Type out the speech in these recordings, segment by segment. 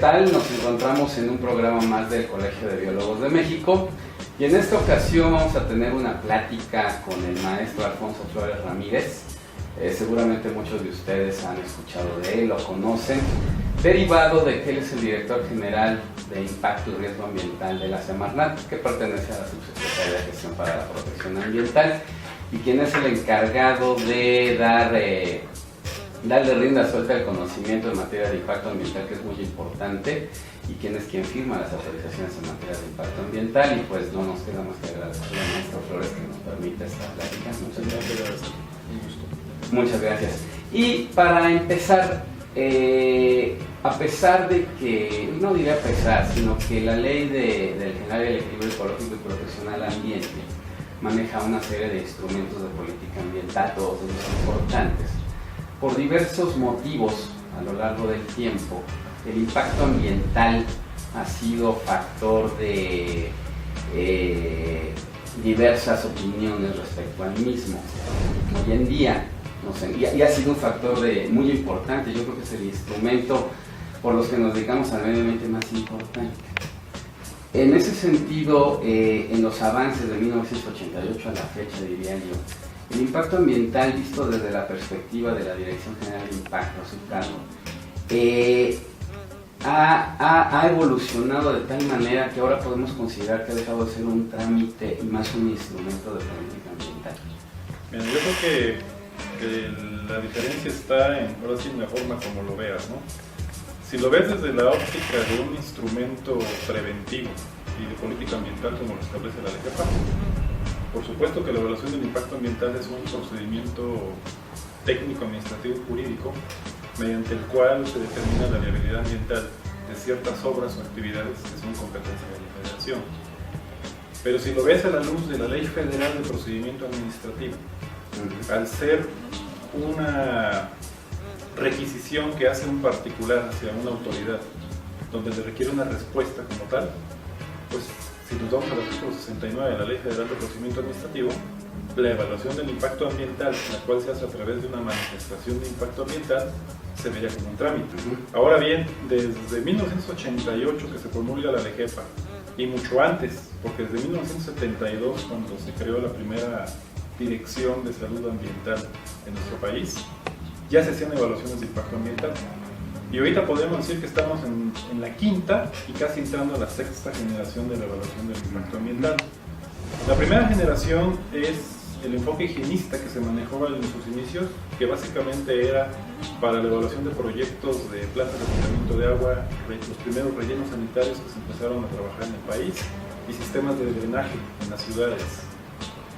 tal? Nos encontramos en un programa más del Colegio de Biólogos de México y en esta ocasión vamos a tener una plática con el maestro Alfonso Flores Ramírez. Seguramente muchos de ustedes han escuchado de él, lo conocen, derivado de que él es el director general de Impacto y Riesgo Ambiental de la Semarnat, que pertenece a la Subsecretaría de Gestión para la Protección Ambiental, y quien es el encargado de darle rienda suelta al conocimiento en materia de impacto ambiental, que es muy importante, y quien firma las autorizaciones en materia de impacto ambiental. Y pues no nos queda más que agradecerle al maestro Flores que nos permite esta plática. Muchas gracias. Un gusto. Muchas gracias. Y para empezar, a pesar de que, no diría a pesar, sino que la ley del General del Equilibrio Ecológico y Protección al Ambiente maneja una serie de instrumentos de política ambiental, todos ellos importantes. Por diversos motivos a lo largo del tiempo, el impacto ambiental ha sido factor de diversas opiniones respecto al mismo. Hoy en día, y ha sido un factor muy importante. Yo creo que es el instrumento por los que nos dedicamos al medio ambiente más importante. En ese sentido, en los avances de 1988 a la fecha, diría yo, el impacto ambiental visto desde la perspectiva de la Dirección General de Impacto, a su cargo, ha evolucionado de tal manera que ahora podemos considerar que ha dejado de ser un trámite y más un instrumento de política ambiental. Bien, yo creo que la diferencia está en la forma como lo veas, ¿no? Si lo ves desde la óptica de un instrumento preventivo y de política ambiental como lo establece la LGPA, por supuesto que la evaluación del impacto ambiental es un procedimiento técnico, administrativo y jurídico mediante el cual se determina la viabilidad ambiental de ciertas obras o actividades que son competencia de la Federación. Pero si lo ves a la luz de la Ley Federal de Procedimiento Administrativo, al ser una requisición que hace un particular hacia una autoridad donde le requiere una respuesta como tal, pues si nos vamos al artículo 69 de la Ley Federal de Procedimiento Administrativo, la evaluación del impacto ambiental, la cual se hace a través de una manifestación de impacto ambiental, se vería como un trámite. Ahora bien, desde 1988 que se promulga la LGPA, y mucho antes, porque desde 1972, cuando se creó la primera Dirección de Salud Ambiental en nuestro país, ya se hacían evaluaciones de impacto ambiental. Y ahorita podemos decir que estamos en la quinta y casi entrando a la sexta generación de la evaluación del impacto ambiental. La primera generación es el enfoque higienista que se manejó en sus inicios, que básicamente era para la evaluación de proyectos de plantas de tratamiento de agua, los primeros rellenos sanitarios que se empezaron a trabajar en el país y sistemas de drenaje en las ciudades.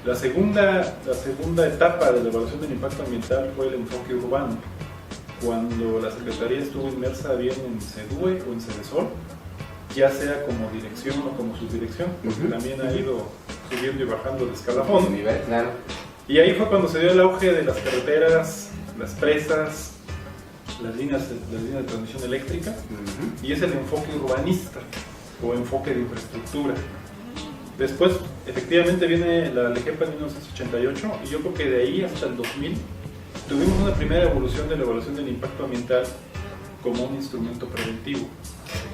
La segunda etapa de la evaluación del impacto ambiental fue el enfoque urbano, cuando la Secretaría estuvo inmersa bien en CEDUE o en CEDESOL, ya sea como dirección o como subdirección, porque también ha ido subiendo y bajando de escalafón. Claro. Y ahí fue cuando se dio el auge de las carreteras, las presas, las líneas de transmisión eléctrica, y es el enfoque urbanista o enfoque de infraestructura. Después, efectivamente, viene la LGPA en 1988 y yo creo que de ahí hasta el 2000 tuvimos una primera evolución de la evaluación del impacto ambiental como un instrumento preventivo.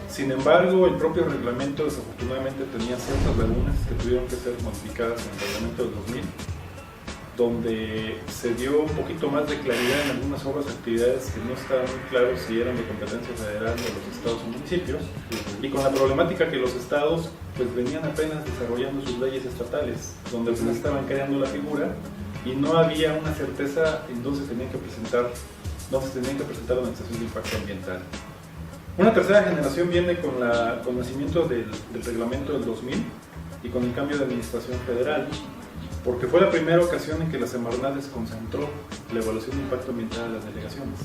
Sin embargo, el propio reglamento desafortunadamente tenía ciertas lagunas que tuvieron que ser modificadas en el reglamento del 2000, donde se dio un poquito más de claridad en algunas obras y actividades que no estaban muy claros si eran de competencia federal de los estados o municipios, y con la problemática que los estados pues venían apenas desarrollando sus leyes estatales, donde apenas estaban creando la figura y no había una certeza en dónde se tenían que presentar la manifestación de impacto ambiental. Una tercera generación viene con el nacimiento del reglamento del 2000 y con el cambio de administración federal, porque fue la primera ocasión en que la Semarnat desconcentró la evaluación de impacto ambiental de las delegaciones.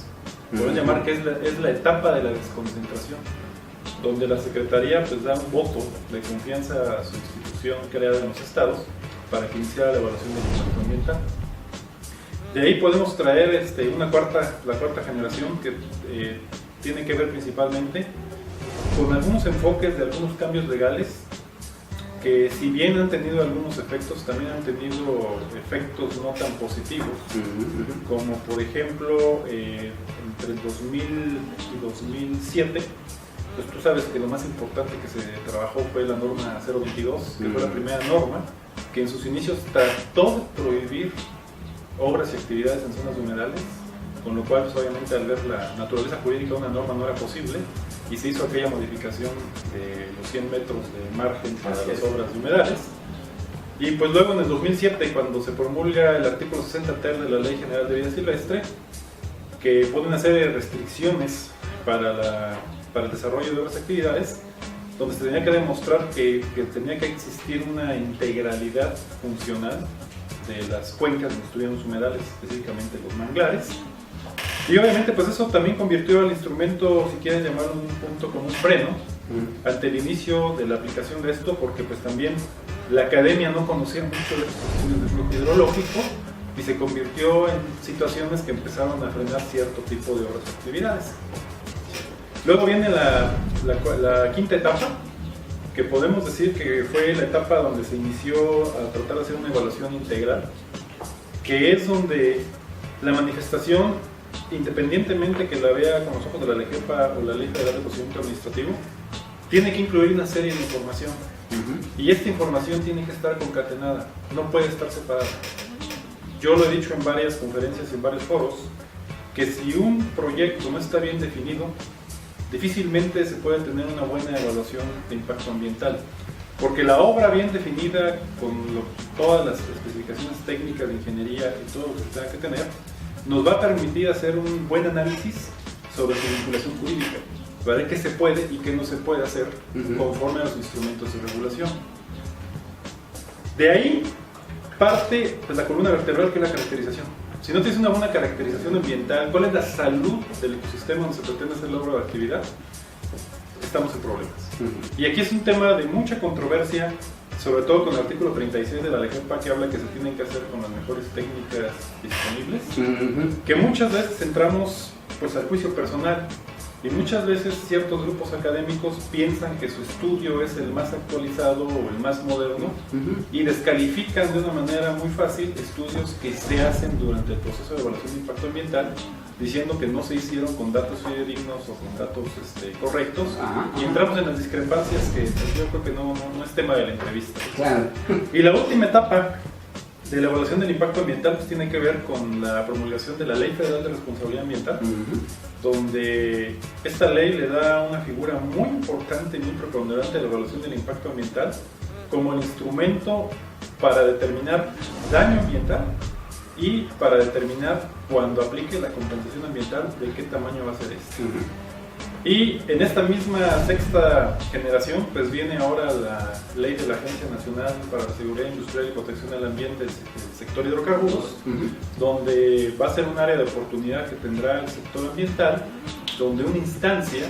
Podemos llamar que es la etapa de la desconcentración, donde la Secretaría pues da un voto de confianza a su institución creada en los estados para que iniciara la evaluación del impacto ambiental. De ahí podemos traer la cuarta generación que tiene que ver principalmente con algunos enfoques de algunos cambios legales que, si bien han tenido algunos efectos, también han tenido efectos no tan positivos, como por ejemplo entre el 2000 y 2007 pues tú sabes que lo más importante que se trabajó fue la norma 022, que fue la primera norma que en sus inicios trató de prohibir obras y actividades en zonas humedales, con lo cual pues, obviamente al ver la naturaleza jurídica de una norma no era posible, y se hizo aquella modificación de los 100 metros de margen para las obras de humedales. Y pues luego en el 2007, cuando se promulga el artículo 60 ter de la Ley General de Vida Silvestre, que pone una serie de restricciones para el desarrollo de otras actividades, donde se tenía que demostrar que tenía que existir una integralidad funcional de las cuencas donde estuvieran los humedales, específicamente los manglares. Y obviamente pues eso también convirtió al instrumento, si quieren llamarlo un punto como un freno, ante el inicio de la aplicación de esto, porque pues también la academia no conocía mucho de estos estudios de flujo hidrológico y se convirtió en situaciones que empezaron a frenar cierto tipo de obras o actividades. Luego viene la quinta etapa, que podemos decir que fue la etapa donde se inició a tratar de hacer una evaluación integral, que es donde la manifestación, independientemente que la vea con los ojos de la LEGEPA o la Ley Federal de Procedimiento Administrativo, tiene que incluir una serie de información. Y esta información tiene que estar concatenada, no puede estar separada. Yo lo he dicho en varias conferencias y en varios foros, que si un proyecto no está bien definido, difícilmente se puede tener una buena evaluación de impacto ambiental, porque la obra bien definida, con todas las especificaciones técnicas de ingeniería y todo lo que tenga que tener, nos va a permitir hacer un buen análisis sobre su vinculación jurídica, para ver qué se puede y qué no se puede hacer conforme a los instrumentos de regulación. De ahí parte pues, la columna vertebral, que es la caracterización. Si no tienes una buena caracterización ambiental, ¿cuál es la salud del ecosistema donde se pretende hacer la obra de actividad? Estamos en problemas. Y aquí es un tema de mucha controversia, sobre todo con el artículo 36 de la LEGEPA, que habla que se tienen que hacer con las mejores técnicas disponibles, que muchas veces entramos pues, al juicio personal. Y muchas veces ciertos grupos académicos piensan que su estudio es el más actualizado o el más moderno y descalifican de una manera muy fácil estudios que se hacen durante el proceso de evaluación de impacto ambiental, diciendo que no se hicieron con datos fidedignos o con datos correctos, y entramos en las discrepancias que pues, yo creo que no es tema de la entrevista. Claro. Y la última etapa de la evaluación del impacto ambiental pues, tiene que ver con la promulgación de la Ley Federal de Responsabilidad Ambiental, donde esta ley le da una figura muy importante y muy preponderante a la evaluación del impacto ambiental como el instrumento para determinar daño ambiental y para determinar, cuando aplique la compensación ambiental, de qué tamaño va a ser este. Y en esta misma sexta generación, pues viene ahora la ley de la Agencia Nacional para la Seguridad Industrial y Protección del Ambiente, el sector hidrocarburos, donde va a ser un área de oportunidad que tendrá el sector ambiental, donde una instancia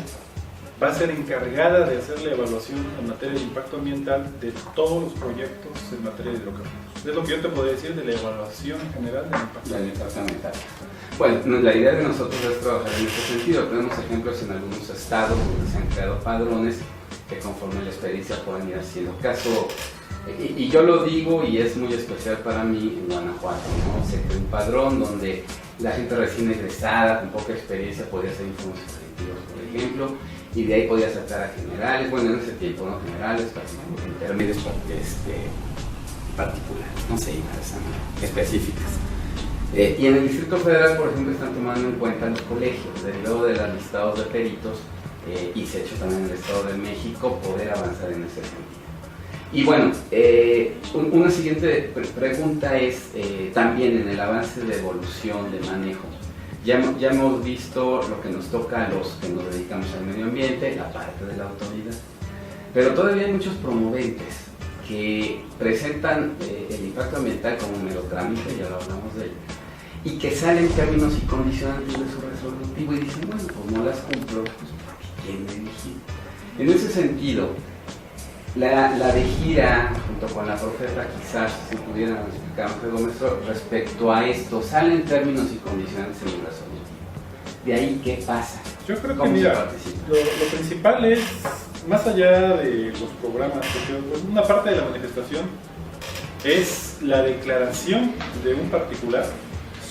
va a ser encargada de hacer la evaluación en materia de impacto ambiental de todos los proyectos en materia de hidrocarburos. Es lo que yo te podría decir de la evaluación general del impacto ambiental. Bueno, la idea de nosotros es trabajar en este sentido. Tenemos ejemplos en algunos estados donde se han creado padrones que conforme la experiencia pueden ir haciendo caso. Y yo lo digo, y es muy especial para mí en Guanajuato, ¿no? Se creó un padrón donde la gente recién egresada, con poca experiencia, podía hacer informes preventivos, por ejemplo, y de ahí podía saltar a generales, bueno, en ese tiempo, ¿no? Generales, intermedios, particulares, no sé, específicas. Y en el Distrito Federal, por ejemplo, están tomando en cuenta los colegios, luego de los listados de peritos, y se ha hecho también en el Estado de México, poder avanzar en ese sentido. Y bueno, una siguiente pregunta es también en el avance de evolución, de manejo. Ya hemos visto lo que nos toca a los que nos dedicamos al medio ambiente, la parte de la autoridad, pero todavía hay muchos promoventes que presentan el impacto ambiental como un mero trámite, ya lo hablamos de él, y que salen términos y condicionantes de su resolutivo y dicen, bueno, pues no las cumplo, pues porque ¿quién me vigila? En ese sentido, la de Gira, junto con la profeta, quizás si pudieran explicar respecto a esto, salen términos y condicionantes en el resolutivo. De ahí, ¿qué pasa? Yo creo que, mira, lo principal es, más allá de los programas, porque una parte de la manifestación es la declaración de un particular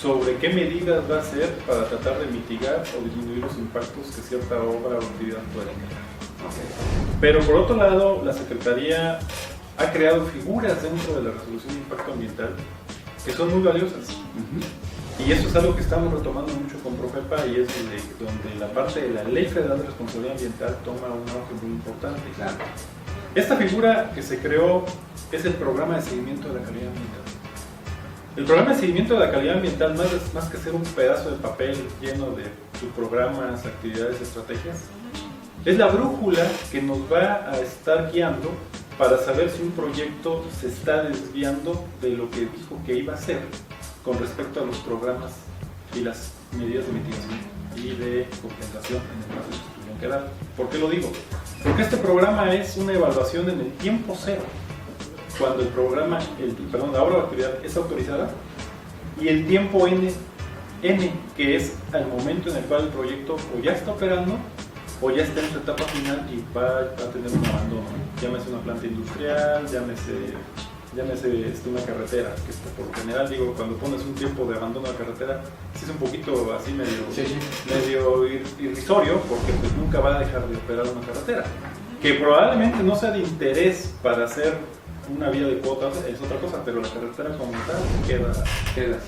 sobre qué medidas va a hacer para tratar de mitigar o disminuir los impactos que cierta obra o actividad puede generar. Okay. Pero por otro lado, la Secretaría ha creado figuras dentro de la resolución de impacto ambiental que son muy valiosas. Y eso es algo que estamos retomando mucho con Profepa, y es donde la parte de la Ley Federal de Responsabilidad Ambiental toma un auge muy importante. Claro. Esta figura que se creó es el Programa de Seguimiento de la Calidad Ambiental. El Programa de Seguimiento de la Calidad Ambiental, más que ser un pedazo de papel lleno de subprogramas, actividades, estrategias, es la brújula que nos va a estar guiando para saber si un proyecto se está desviando de lo que dijo que iba a hacer con respecto a los programas y las medidas de mitigación y de compensación en el caso de que tuvieron que dar. ¿Por qué lo digo? Porque este programa es una evaluación en el tiempo cero, cuando el programa, la obra o actividad es autorizada, y el tiempo N, que es al momento en el cual el proyecto o ya está operando o ya está en su etapa final y va a tener un abandono. Llámese una planta industrial, llámese una carretera, que por lo general digo, cuando pones un tiempo de abandono de carretera, sí es un poquito así medio irrisorio, porque pues nunca va a dejar de operar una carretera, que probablemente no sea de interés para hacer una vía de cuotas, es otra cosa, pero la carretera como tal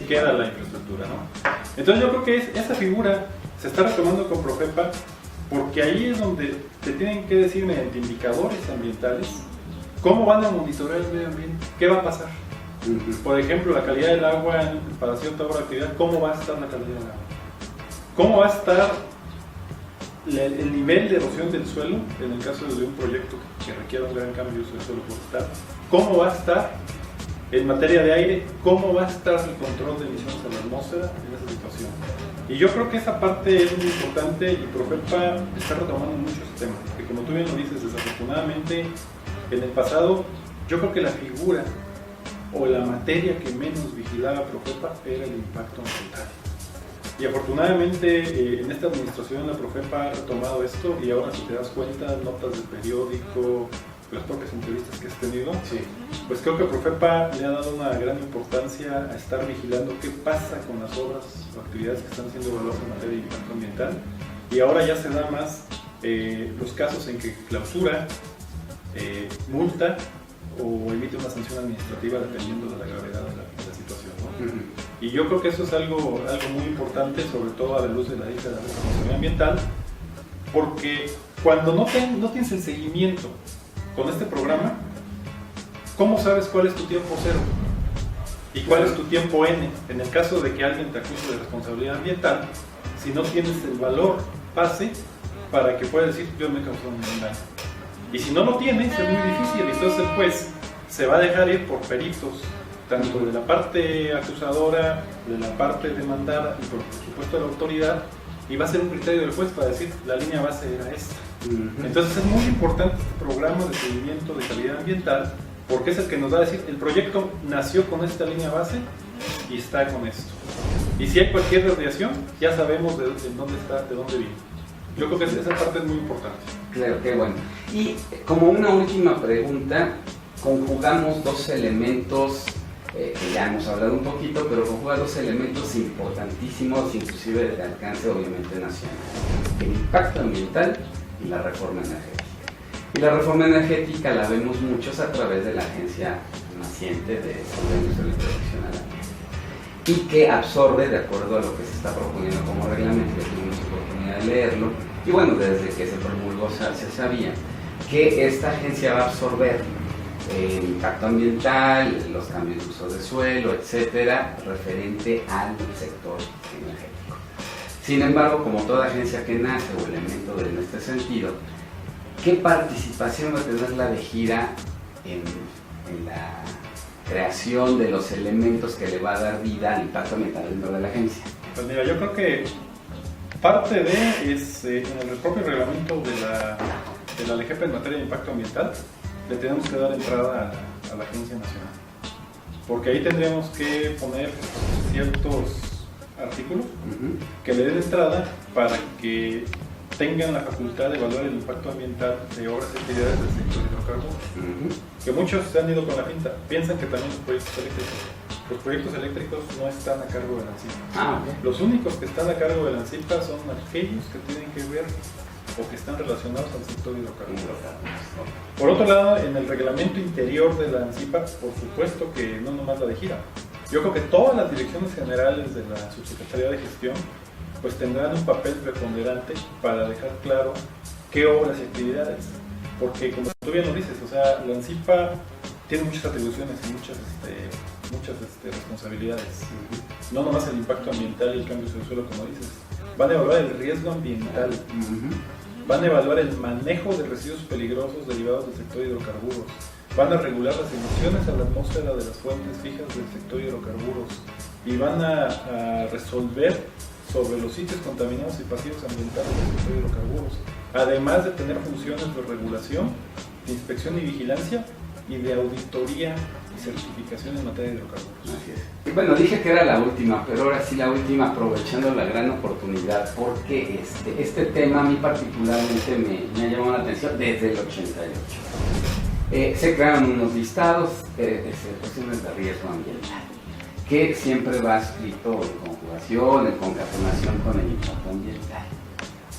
queda la infraestructura, ¿no? Entonces yo creo que esa figura se está retomando con Profepa, porque ahí es donde te tienen que decir mediante indicadores ambientales cómo van a monitorear el medio ambiente, qué va a pasar. Por ejemplo, la calidad del agua para cierta obra de actividad, ¿cómo va a estar la calidad del agua? ¿Cómo va a estar el nivel de erosión del suelo en el caso de un proyecto que requiera un gran cambio de uso del suelo forestal? ¿Cómo va a estar en materia de aire? ¿Cómo va a estar el control de emisiones a la atmósfera en esa situación? Y yo creo que esa parte es muy importante, y Profepa está retomando muchos temas, porque como tú bien lo dices, desafortunadamente en el pasado yo creo que la figura o la materia que menos vigilaba Profepa era el impacto ambiental. Y afortunadamente en esta administración la Profepa ha retomado esto, y ahora si te das cuenta, notas del periódico, las propias entrevistas que has tenido, pues creo que Profepa le ha dado una gran importancia a estar vigilando qué pasa con las obras o actividades que están siendo evaluadas en materia de impacto ambiental, y ahora ya se da más los casos en que clausura, multa o emite una sanción administrativa dependiendo de la gravedad de la situación, ¿no? Y yo creo que eso es algo muy importante, sobre todo a la luz de la Ley de Responsabilidad Ambiental, porque cuando no tienes el seguimiento con este programa, ¿cómo sabes cuál es tu tiempo cero? ¿Y cuál es tu tiempo N? En el caso de que alguien te acuse de responsabilidad ambiental, si no tienes el valor base para que puedas decir, yo me he causado un daño. Y si no lo tienes, es muy difícil. Entonces el juez se va a dejar ir por peritos, tanto de la parte acusadora, de la parte demandada y por supuesto de la autoridad, y va a ser un criterio del juez para decir, la línea base era esta. Entonces es muy importante este programa de seguimiento de calidad ambiental, porque es el que nos va a decir, el proyecto nació con esta línea base y está con esto. Y si hay cualquier desviación, ya sabemos de dónde está, de dónde viene. Yo creo que esa parte es muy importante. Claro, qué bueno. Y como una última pregunta, conjugamos dos elementos, que ya hemos hablado un poquito, pero conjuga dos elementos importantísimos, inclusive de alcance obviamente nacional: el impacto ambiental y la reforma energética. Y la reforma energética la vemos muchos a través de la agencia naciente de Desarrollo Industrial y Protección al Ambiente, y que absorbe, de acuerdo a lo que se está proponiendo como reglamento, ya tuvimos oportunidad de leerlo, y bueno, desde que se promulgó se sabía que esta agencia va a absorber el impacto ambiental, los cambios de uso de suelo, etcétera, referente al sector energético. Sin embargo, como toda agencia que nace o elemento en este sentido, ¿qué participación va a tener la DEGIRA en la creación de los elementos que le va a dar vida al impacto ambiental dentro de la agencia? Pues mira, yo creo que parte de es en el propio reglamento de la LGEP en materia de impacto ambiental, le tenemos que dar entrada a la Agencia Nacional, porque ahí tendríamos que poner ciertos artículos que le den entrada para que tengan la facultad de evaluar el impacto ambiental de obras y actividades del sector hidrocarburos. Que muchos se han ido con la finta, piensan que también los proyectos eléctricos no están a cargo de la ANSIPA. Los únicos que están a cargo de la ANSIPA son aquellos que tienen que ver o que están relacionados al sector hidrocarburos. Por otro lado, en el reglamento interior de la ANSIPA, por supuesto que no nomás la de gira. Yo creo que todas las direcciones generales de la Subsecretaría de Gestión pues tendrán un papel preponderante para dejar claro qué obras y actividades. Porque como tú bien lo dices, o sea, la ANSIPA tiene muchas atribuciones y muchas responsabilidades. No nomás el impacto ambiental y el cambio de suelo, como dices. Van a evaluar el riesgo ambiental. Van a evaluar el manejo de residuos peligrosos derivados del sector hidrocarburos. Van a regular las emisiones a la atmósfera de las fuentes fijas del sector hidrocarburos. Y van a resolver sobre los sitios contaminados y pasivos ambientales del sector hidrocarburos. Además de tener funciones de regulación, de inspección y vigilancia y de auditoría y certificación en materia de hidrocarburos. Así es. Bueno, dije que era la última, pero ahora sí la última, aprovechando la gran oportunidad, porque este tema a mí particularmente me ha llamado la atención desde el 88. Se crearon unos listados de situaciones de riesgo ambiental, que siempre va escrito en conjugación, en concatenación con el impacto ambiental.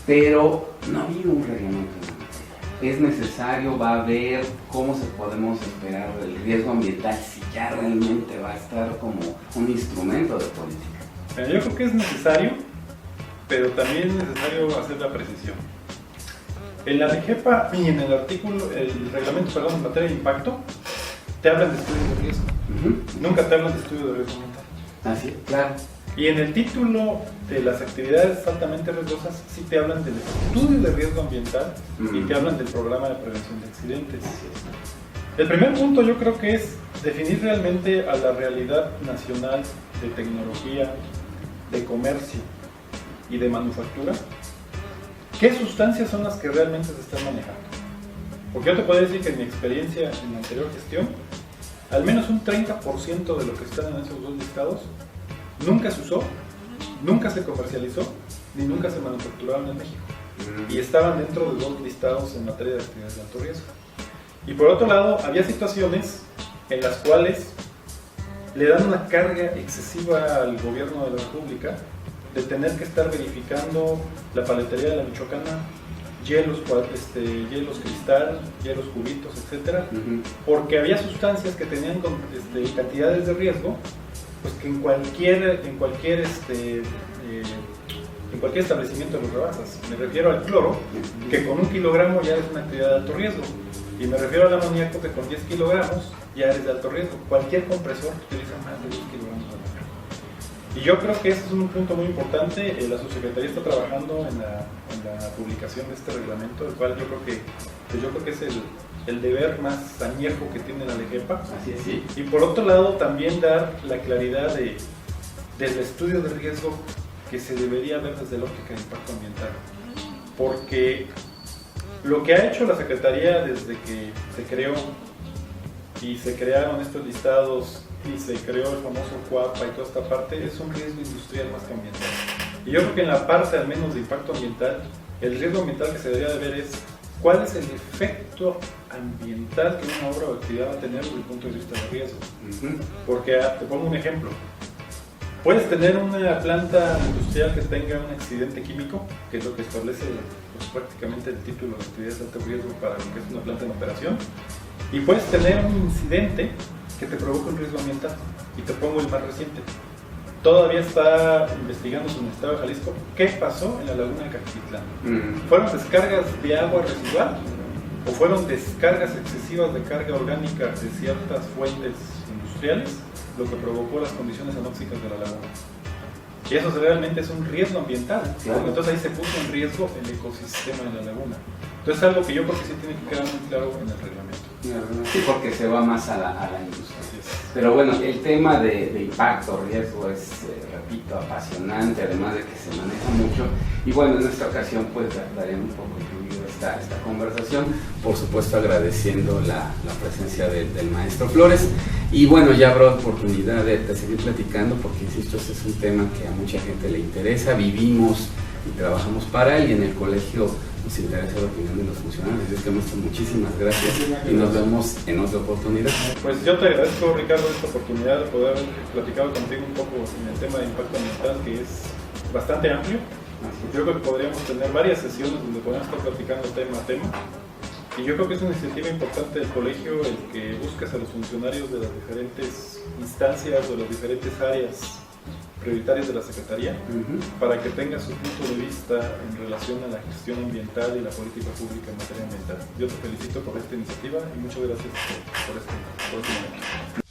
Pero no ha habido un reglamento en la materia. Es necesario, va a ver cómo se podemos esperar el riesgo ambiental si ya realmente va a estar como un instrumento de política. Yo creo que es necesario, pero también es necesario hacer la precisión. En la REGEPA y en el reglamento en materia de impacto, te hablan de estudios de riesgo. Nunca te hablan de estudios de riesgo ambiental. Así, claro. Y en el título de las actividades altamente riesgosas sí te hablan del estudio de riesgo ambiental y te hablan del programa de prevención de accidentes. El primer punto yo creo que es definir realmente a la realidad nacional de tecnología, de comercio y de manufactura, qué sustancias son las que realmente se están manejando. Porque yo te puedo decir que en mi experiencia en la anterior gestión, al menos un 30% de lo que están en esos dos listados nunca se usó, nunca se comercializó, ni nunca se manufacturaron en México. Y estaban dentro de dos listados en materia de actividades de alto riesgo. Y por otro lado, había situaciones en las cuales le dan una carga excesiva al gobierno de la República de tener que estar verificando la paletería de la Michoacana, hielos cristal, hielos cubitos, etc. Porque había sustancias que tenían cantidades de riesgo, pues que en cualquier establecimiento los rebasas. Me refiero al cloro, que con 1 kilogramo ya es una actividad de alto riesgo. Y me refiero al amoníaco, que con 10 kilogramos ya es de alto riesgo. Cualquier compresor utiliza más de 10 kilogramos de amoníaco. Y yo creo que ese es un punto muy importante. La subsecretaría está trabajando en la publicación de este reglamento, el cual yo creo que es el deber más añejo que tiene la REGEPA. Así es, sí. Y por otro lado, también dar la claridad del estudio de riesgo que se debería ver desde la óptica de impacto ambiental. Porque lo que ha hecho la Secretaría desde que se creó y se crearon estos listados y se creó el famoso CUAPA y toda esta parte, es un riesgo industrial más que ambiental. Y yo creo que en la parte al menos de impacto ambiental, el riesgo ambiental que se debería de ver es cuál es el efecto ambiental que una obra o actividad va a tener desde el punto de vista de riesgo. Porque te pongo un ejemplo. Puedes tener una planta industrial que tenga un accidente químico, que es lo que establece prácticamente el título de actividades de alto riesgo para lo que es una planta en operación, y puedes tener un incidente que te provoca un riesgo ambiental. Y te pongo el más reciente. Todavía está investigando en el estado de Jalisco qué pasó en la laguna de Caquitlán. ¿Fueron descargas de agua residual o fueron descargas excesivas de carga orgánica de ciertas fuentes industriales lo que provocó las condiciones anóxicas de la laguna? Y eso realmente es un riesgo ambiental. Claro. Entonces ahí se puso en riesgo el ecosistema de la laguna. Entonces es algo que yo creo que sí tiene que quedar muy claro en el reglamento. Sí, porque se va más a la industria. Pero bueno, el tema de impacto, riesgo es, repito, apasionante, además de que se maneja mucho. Y bueno, en esta ocasión pues daremos un poco incluido esta conversación, por supuesto agradeciendo la presencia del maestro Flores. Y bueno, ya habrá oportunidad de seguir platicando, porque insisto, este es un tema que a mucha gente le interesa, vivimos y trabajamos para él, y en el colegio nos interesa la opinión de los funcionarios. Así que maestro, muchísimas gracias y nos vemos en otra oportunidad. Pues yo te agradezco, Ricardo, esta oportunidad de poder haber platicado contigo un poco en el tema de impacto ambiental, que es bastante amplio Yo creo que podríamos tener varias sesiones donde podemos estar platicando tema a tema. Y yo creo que es una iniciativa importante del colegio el que busques a los funcionarios de las diferentes instancias o de las diferentes áreas prioritarias de la Secretaría para que tengan su punto de vista en relación a la gestión ambiental y la política pública en materia ambiental. Yo te felicito por esta iniciativa y muchas gracias por este momento.